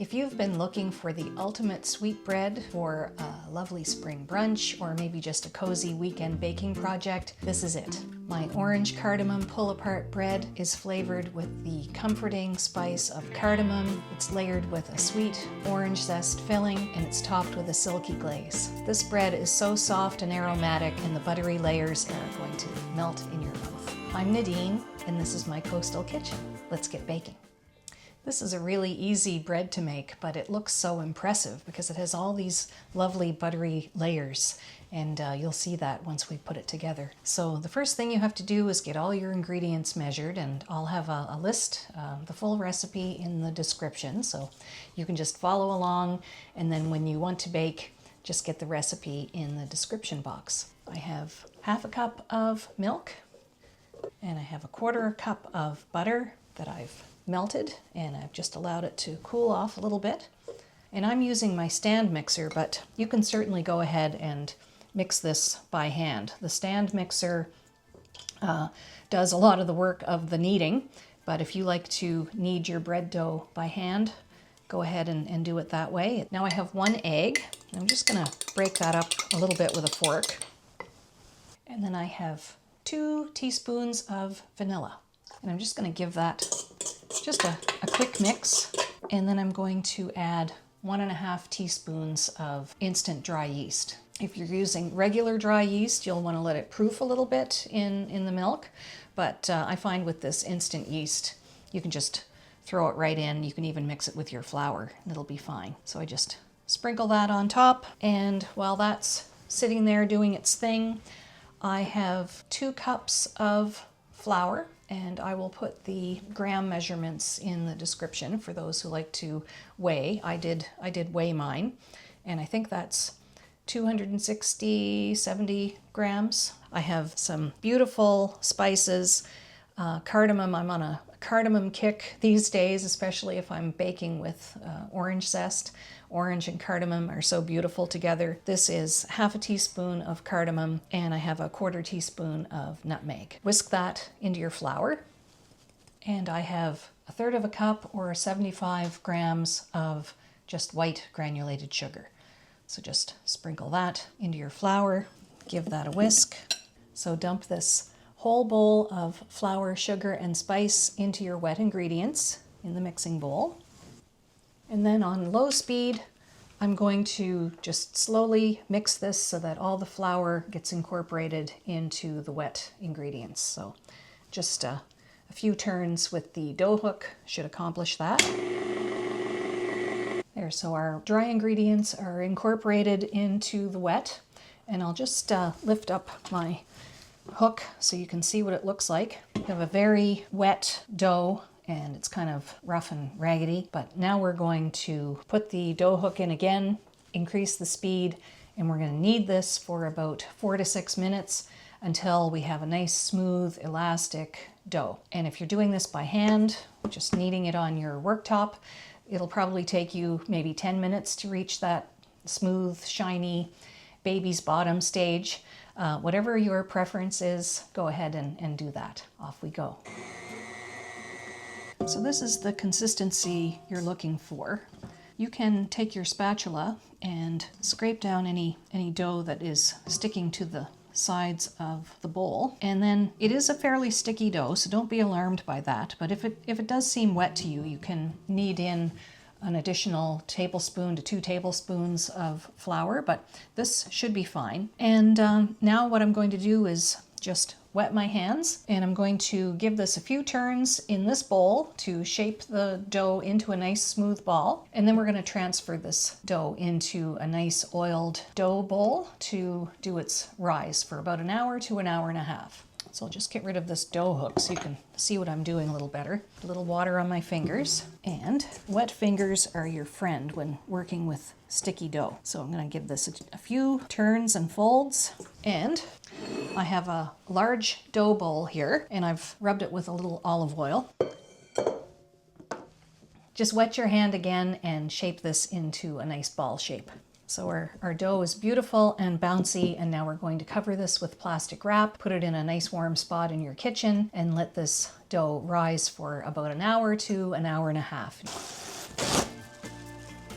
If you've been looking for the ultimate sweetbread for a lovely spring brunch or maybe just a cozy weekend baking project, this is it. My Orange Cardamom Pull-Apart Bread is flavored with the comforting spice of cardamom. It's layered with a sweet orange zest filling, and it's topped with a silky glaze. This bread is so soft and aromatic, and the buttery layers are going to melt in your mouth. I'm Nadine, and this is my coastal kitchen. Let's get baking. This is a really easy bread to make, but it looks so impressive because it has all these lovely buttery layers, and you'll see that once we put it together. So the first thing you have to do is get all your ingredients measured, and I'll have a list, the full recipe in the description, so you can just follow along, and then when you want to bake, just get the recipe in the description box. I have half a cup of milk, and I have a quarter cup of butter that I've melted, and I've just allowed it to cool off a little bit. And I'm using my stand mixer, but you can certainly go ahead and mix this by hand. The stand mixer does a lot of the work of the kneading, but if you like to knead your bread dough by hand, go ahead and do it that way. Now I have 1 egg. I'm just gonna break that up a little bit with a fork. And then I have 2 teaspoons of vanilla. And I'm just gonna give that just a quick mix, and then I'm going to add 1.5 teaspoons of instant dry yeast. If you're using regular dry yeast, you'll want to let it proof a little bit in the milk, but I find with this instant yeast, you can just throw it right in. You can even mix it with your flour, and it'll be fine. So I just sprinkle that on top, and while that's sitting there doing its thing, I have 2 cups of flour, and I will put the gram measurements in the description for those who like to weigh. I did weigh mine, and I think that's 270 grams. I have some beautiful spices, cardamom. I'm on a cardamom kick these days, especially if I'm baking with orange zest. Orange and cardamom are so beautiful together. This is half a teaspoon of cardamom, and I have a 1/4 teaspoon of nutmeg. Whisk that into your flour, and I have 1/3 cup or 75 grams of just white granulated sugar. So just sprinkle that into your flour, give that a whisk. So dump this whole bowl of flour, sugar, and spice into your wet ingredients in the mixing bowl. And then on low speed, I'm going to just slowly mix this so that all the flour gets incorporated into the wet ingredients. So just a few turns with the dough hook should accomplish that. There, so our dry ingredients are incorporated into the wet, and I'll just lift up my hook so you can see what it looks like. We have a very wet dough, and it's kind of rough and raggedy, but now we're going to put the dough hook in again, increase the speed, and we're going to knead this for about 4 to 6 minutes until we have a nice smooth elastic dough. And if you're doing this by hand, just kneading it on your worktop, it'll probably take you maybe 10 minutes to reach that smooth, shiny baby's bottom stage. Whatever your preference is, go ahead and do that. Off we go. So this is the consistency you're looking for. You can take your spatula and scrape down any dough that is sticking to the sides of the bowl. And then it is a fairly sticky dough, so don't be alarmed by that. But if it does seem wet to you, you can knead in an additional tablespoon to 2 tablespoons of flour, but this should be fine. And now what I'm going to do is just wet my hands, and I'm going to give this a few turns in this bowl to shape the dough into a nice smooth ball. And then we're going to transfer this dough into a nice oiled dough bowl to do its rise for about 1 hour to 1.5 hours. So I'll just get rid of this dough hook so you can see what I'm doing a little better. A little water on my fingers, and wet fingers are your friend when working with sticky dough. So I'm going to give this a few turns and folds, and I have a large dough bowl here, and I've rubbed it with a little olive oil. Just wet your hand again and shape this into a nice ball shape. So our dough is beautiful and bouncy, and now we're going to cover this with plastic wrap, put it in a nice warm spot in your kitchen, and let this dough rise for about 1 hour to 1.5 hours.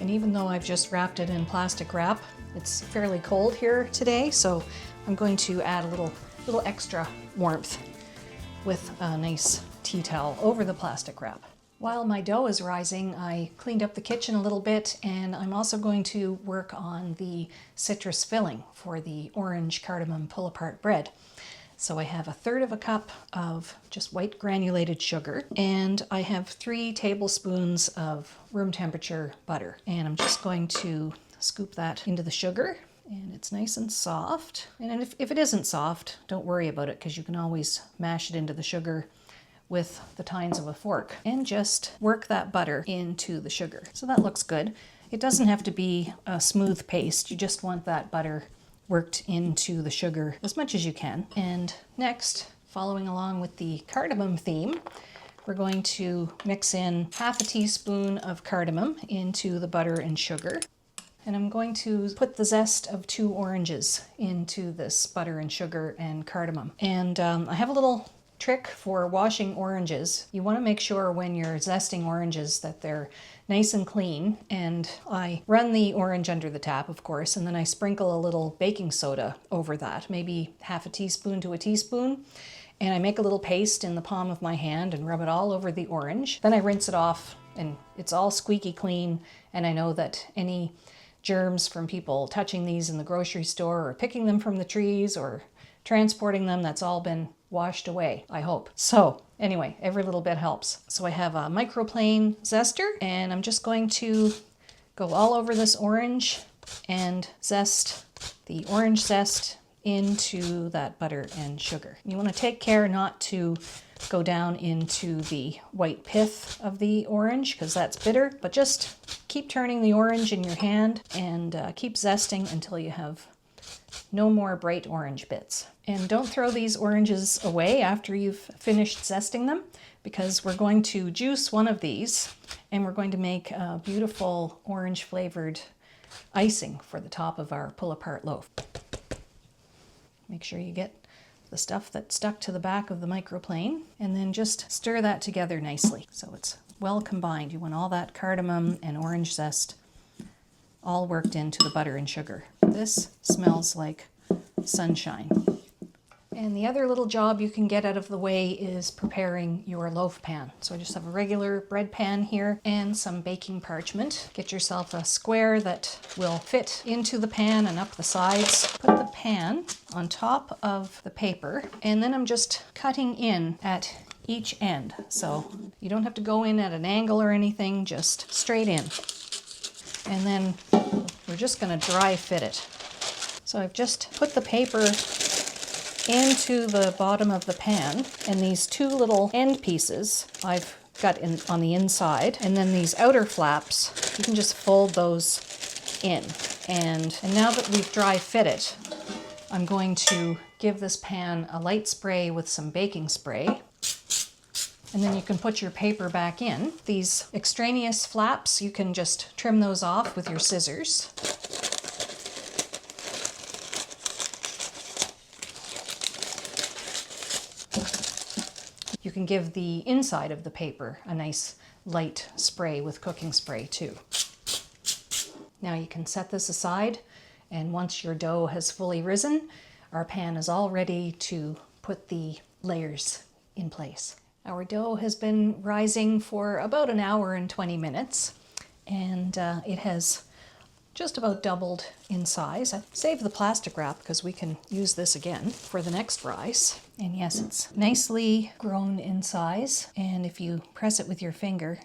And even though I've just wrapped it in plastic wrap, it's fairly cold here today, so I'm going to add a little extra warmth with a nice tea towel over the plastic wrap. While my dough is rising, I cleaned up the kitchen a little bit, and I'm also going to work on the citrus filling for the Orange Cardamom Pull-Apart Bread. So I have 1/3 cup of just white granulated sugar, and I have 3 tablespoons of room temperature butter. And I'm just going to scoop that into the sugar, and it's nice and soft. And if it isn't soft, don't worry about it, because you can always mash it into the sugar with the tines of a fork and just work that butter into the sugar. So that looks good. It doesn't have to be a smooth paste. You just want that butter worked into the sugar as much as you can. And next, following along with the cardamom theme, we're going to mix in 1/2 teaspoon of cardamom into the butter and sugar. And I'm going to put the zest of 2 oranges into this butter and sugar and cardamom. And I have a little trick for washing oranges. You want to make sure when you're zesting oranges that they're nice and clean. And I run the orange under the tap, of course, and then I sprinkle a little baking soda over that, maybe 1/2 teaspoon to a teaspoon. And I make a little paste in the palm of my hand and rub it all over the orange. Then I rinse it off, and it's all squeaky clean. And I know that any germs from people touching these in the grocery store or picking them from the trees or transporting them, that's all been washed away, I hope. So anyway, every little bit helps. So I have a microplane zester, and I'm just going to go all over this orange and zest the orange zest into that butter and sugar. You want to take care not to go down into the white pith of the orange, because that's bitter, but just keep turning the orange in your hand and keep zesting until you have no more bright orange bits. And don't throw these oranges away after you've finished zesting them, because we're going to juice one of these and we're going to make a beautiful orange flavored icing for the top of our pull-apart loaf. Make sure you get the stuff that stuck to the back of the microplane, and then just stir that together nicely so it's well combined. You want all that cardamom and orange zest all worked into the butter and sugar. This smells like sunshine. And the other little job you can get out of the way is preparing your loaf pan. So I just have a regular bread pan here and some baking parchment. Get yourself a square that will fit into the pan and up the sides. Put the pan on top of the paper, and then I'm just cutting in at each end. So you don't have to go in at an angle or anything, just straight in. And then we're just going to dry fit it. So I've just put the paper into the bottom of the pan, and these 2 little end pieces I've got in on the inside, and then these outer flaps, you can just fold those in. And now that we've dry fit it, I'm going to give this pan a light spray with some baking spray. And then you can put your paper back in. These extraneous flaps, you can just trim those off with your scissors. You can give the inside of the paper a nice light spray with cooking spray too. Now you can set this aside, and once your dough has fully risen, our pan is all ready to put the layers in place. Our dough has been rising for about 1 hour and 20 minutes, and it has just about doubled in size. I saved the plastic wrap because we can use this again for the next rise. And yes, it's nicely grown in size, and if you press it with your finger,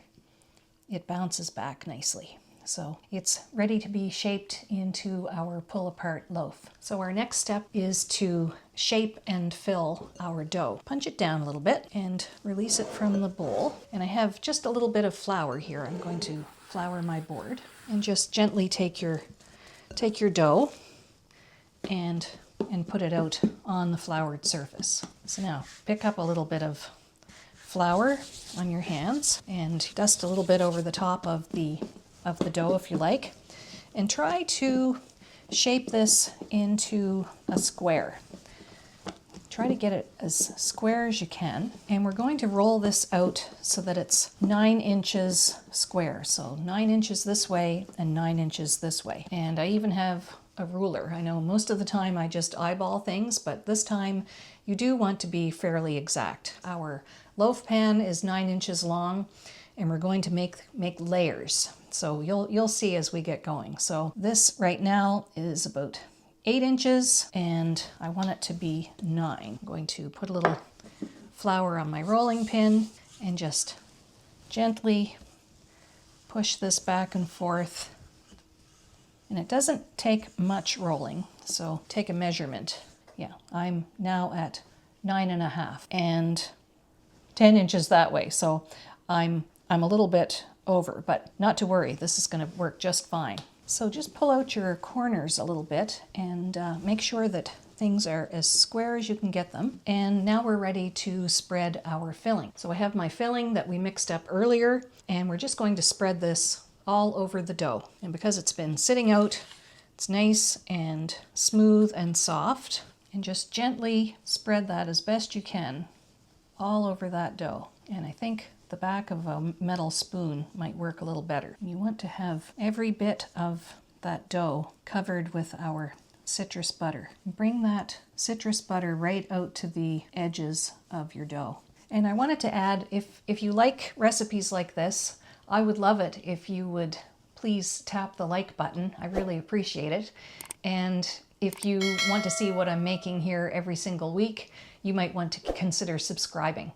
it bounces back nicely. So it's ready to be shaped into our pull-apart loaf. So our next step is to shape and fill our dough. Punch it down a little bit and release it from the bowl. And I have just a little bit of flour here. I'm going to flour my board. And just gently take your dough and put it out on the floured surface. So now pick up a little bit of flour on your hands and dust a little bit over the top of the dough if you like, and try to shape this into a square. Try to get it as square as you can. And we're going to roll this out so that it's 9 inches square. So 9 inches this way and 9 inches this way. And I even have a ruler. I know most of the time I just eyeball things, but this time you do want to be fairly exact. Our loaf pan is 9 inches long, and we're going to make layers. So you'll see as we get going. So this right now is about 8 inches, and I want it to be 9. I'm going to put a little flour on my rolling pin and just gently push this back and forth. And it doesn't take much rolling, so take a measurement. Yeah, I'm now at 9.5 and 10 inches that way. So I'm a little bit over, but not to worry, this is going to work just fine. So just pull out your corners a little bit and make sure that things are as square as you can get them. And now we're ready to spread our filling. So I have my filling that we mixed up earlier, and we're just going to spread this all over the dough. And because it's been sitting out, it's nice and smooth and soft. And just gently spread that as best you can all over that dough. And I think the back of a metal spoon might work a little better. You want to have every bit of that dough covered with our citrus butter. Bring that citrus butter right out to the edges of your dough. And I wanted to add, if you like recipes like this, I would love it if you would please tap the like button. I really appreciate it. And if you want to see what I'm making here every single week, you might want to consider subscribing.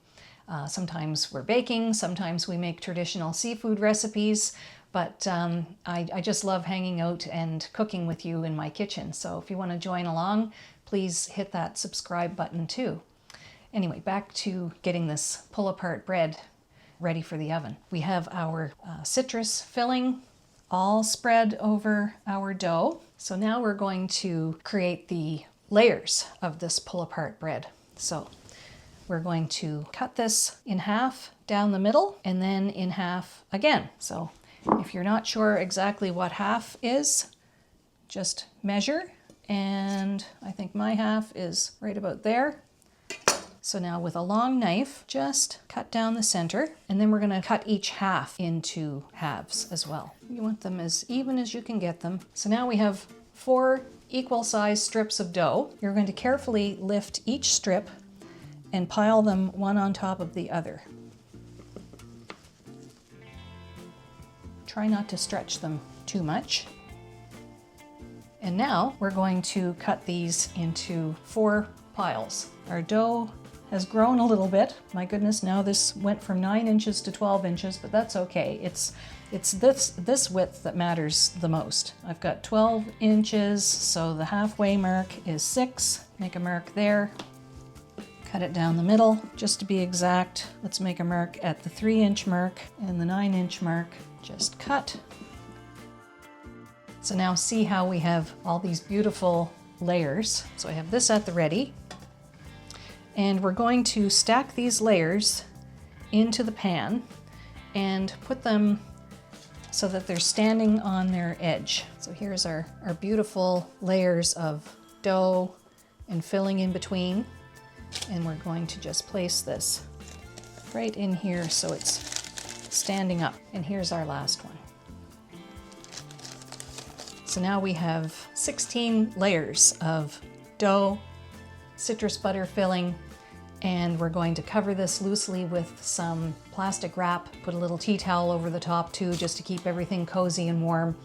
Sometimes we're baking, sometimes we make traditional seafood recipes, but I just love hanging out and cooking with you in my kitchen. So if you want to join along, please hit that subscribe button too. Anyway, back to getting this pull-apart bread ready for the oven. We have our citrus filling all spread over our dough. So now we're going to create the layers of this pull-apart bread. So we're going to cut this in half down the middle and then in half again. So if you're not sure exactly what half is, just measure. And I think my half is right about there. So now with a long knife, just cut down the center, and then we're going to cut each half into halves as well. You want them as even as you can get them. So now we have 4 equal sized strips of dough. You're going to carefully lift each strip and pile them one on top of the other. Try not to stretch them too much. And now we're going to cut these into 4 piles. Our dough has grown a little bit. My goodness, now this went from 9 inches to 12 inches, but that's okay. It's this width that matters the most. I've got 12 inches, so the halfway mark is 6. Make a mark there. Cut it down the middle, just to be exact. Let's make a mark at the 3-inch mark and the 9-inch mark. Just cut. So now see how we have all these beautiful layers. So I have this at the ready. And we're going to stack these layers into the pan and put them so that they're standing on their edge. So here's our beautiful layers of dough and filling in between. And we're going to just place this right in here so it's standing up. And here's our last one. So now we have 16 layers of dough, citrus butter filling, and we're going to cover this loosely with some plastic wrap, put a little tea towel over the top too, just to keep everything cozy and warm,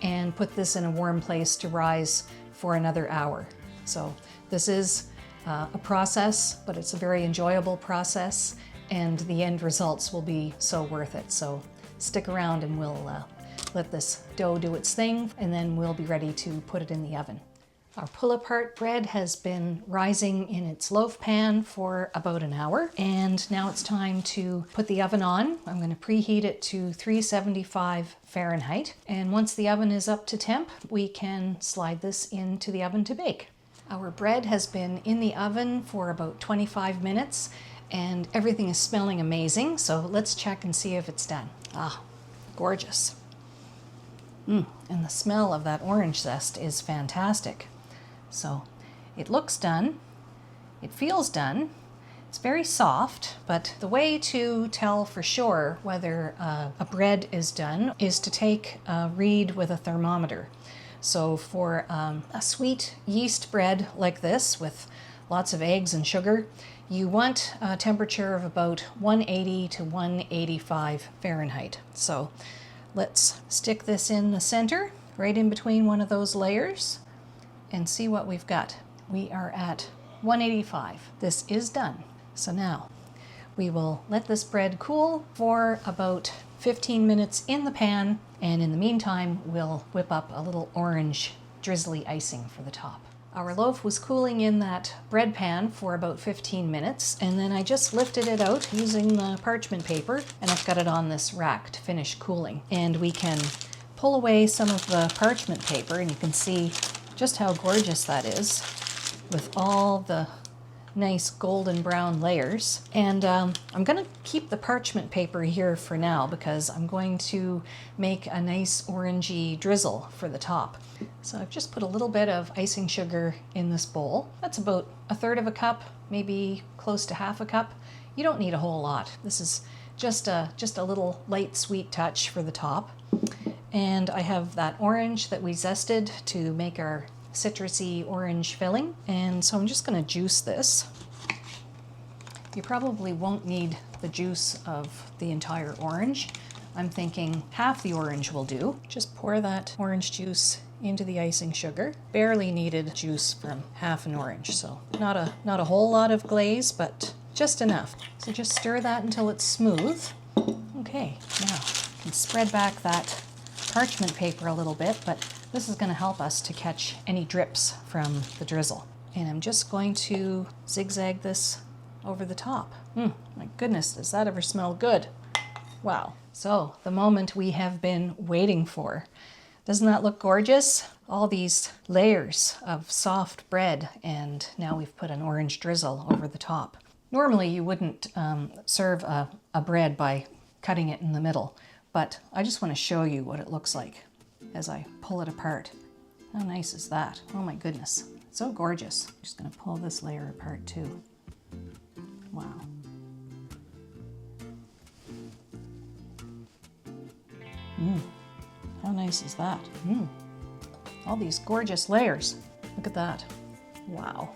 and put this in a warm place to rise for another hour. So this is a process, but it's a very enjoyable process, and the end results will be so worth it. So stick around and we'll let this dough do its thing, and then we'll be ready to put it in the oven. Our pull-apart bread has been rising in its loaf pan for about an hour, and now it's time to put the oven on. I'm going to preheat it to 375 Fahrenheit, and once the oven is up to temp, we can slide this into the oven to bake. Our bread has been in the oven for about 25 minutes, and everything is smelling amazing, so let's check and see if it's done. Ah, gorgeous. And the smell of that orange zest is fantastic. So it looks done. It feels done. It's very soft, but the way to tell for sure whether a bread is done is to take a read with a thermometer. So for a sweet yeast bread like this with lots of eggs and sugar, you want a temperature of about 180 to 185 Fahrenheit. So let's stick this in the center, right in between one of those layers, and see what we've got. We are at 185. This is done. So now we will let this bread cool for about 15 minutes in the pan, and in the meantime we'll whip up a little orange drizzly icing for the top. Our loaf was cooling in that bread pan for about 15 minutes, and then I just lifted it out using the parchment paper, and I've got it on this rack to finish cooling. And we can pull away some of the parchment paper, and you can see just how gorgeous that is with all the nice golden brown layers. And I'm going to keep the parchment paper here for now because I'm going to make a nice orangey drizzle for the top. So I've just put a little bit of icing sugar in this bowl. That's about 1/3 of a cup, maybe close to 1/2 a cup. You don't need a whole lot. This is just a little light sweet touch for the top. And I have that orange that we zested to make our citrusy orange filling, and so I'm just going to juice this. You probably won't need the juice of the entire orange. I'm thinking half the orange will do. Just pour that orange juice into the icing sugar. Barely needed juice from half an orange, so not a whole lot of glaze, but just enough. So just stir that until it's smooth. Okay, now I can spread back that parchment paper a little bit, but this is going to help us to catch any drips from the drizzle. And I'm just going to zigzag this over the top. My goodness, does that ever smell good? Wow. So the moment we have been waiting for. Doesn't that look gorgeous? All these layers of soft bread, and now we've put an orange drizzle over the top. Normally you wouldn't serve a bread by cutting it in the middle, but I just want to show you what it looks like as I pull it apart. How nice is that? Oh my goodness, so gorgeous. I'm just going to pull this layer apart too. Wow. How nice is that? All these gorgeous layers. Look at that. Wow.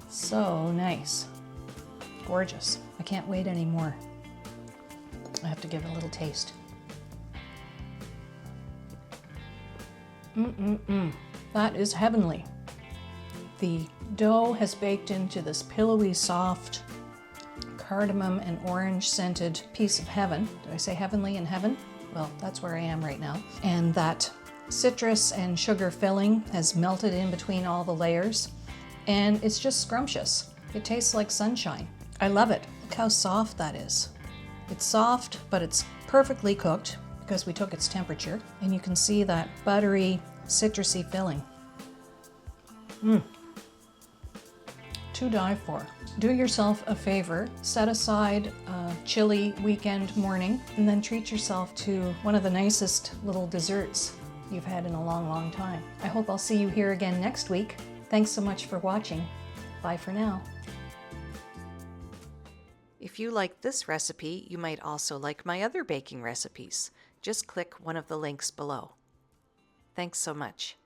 So nice. Gorgeous. I can't wait anymore. I have to give it a little taste. That is heavenly. The dough has baked into this pillowy, soft, cardamom and orange scented piece of heaven. Did I say heavenly in heaven? Well, that's where I am right now. And that citrus and sugar filling has melted in between all the layers, and it's just scrumptious. It tastes like sunshine. I love it. Look how soft that is. It's soft, but it's perfectly cooked because we took its temperature, and you can see that buttery, citrusy filling. To die for. Do yourself a favor, set aside a chilly weekend morning, and then treat yourself to one of the nicest little desserts you've had in a long, long time. I hope I'll see you here again next week. Thanks so much for watching. Bye for now. If you like this recipe, you might also like my other baking recipes. Just click one of the links below. Thanks so much.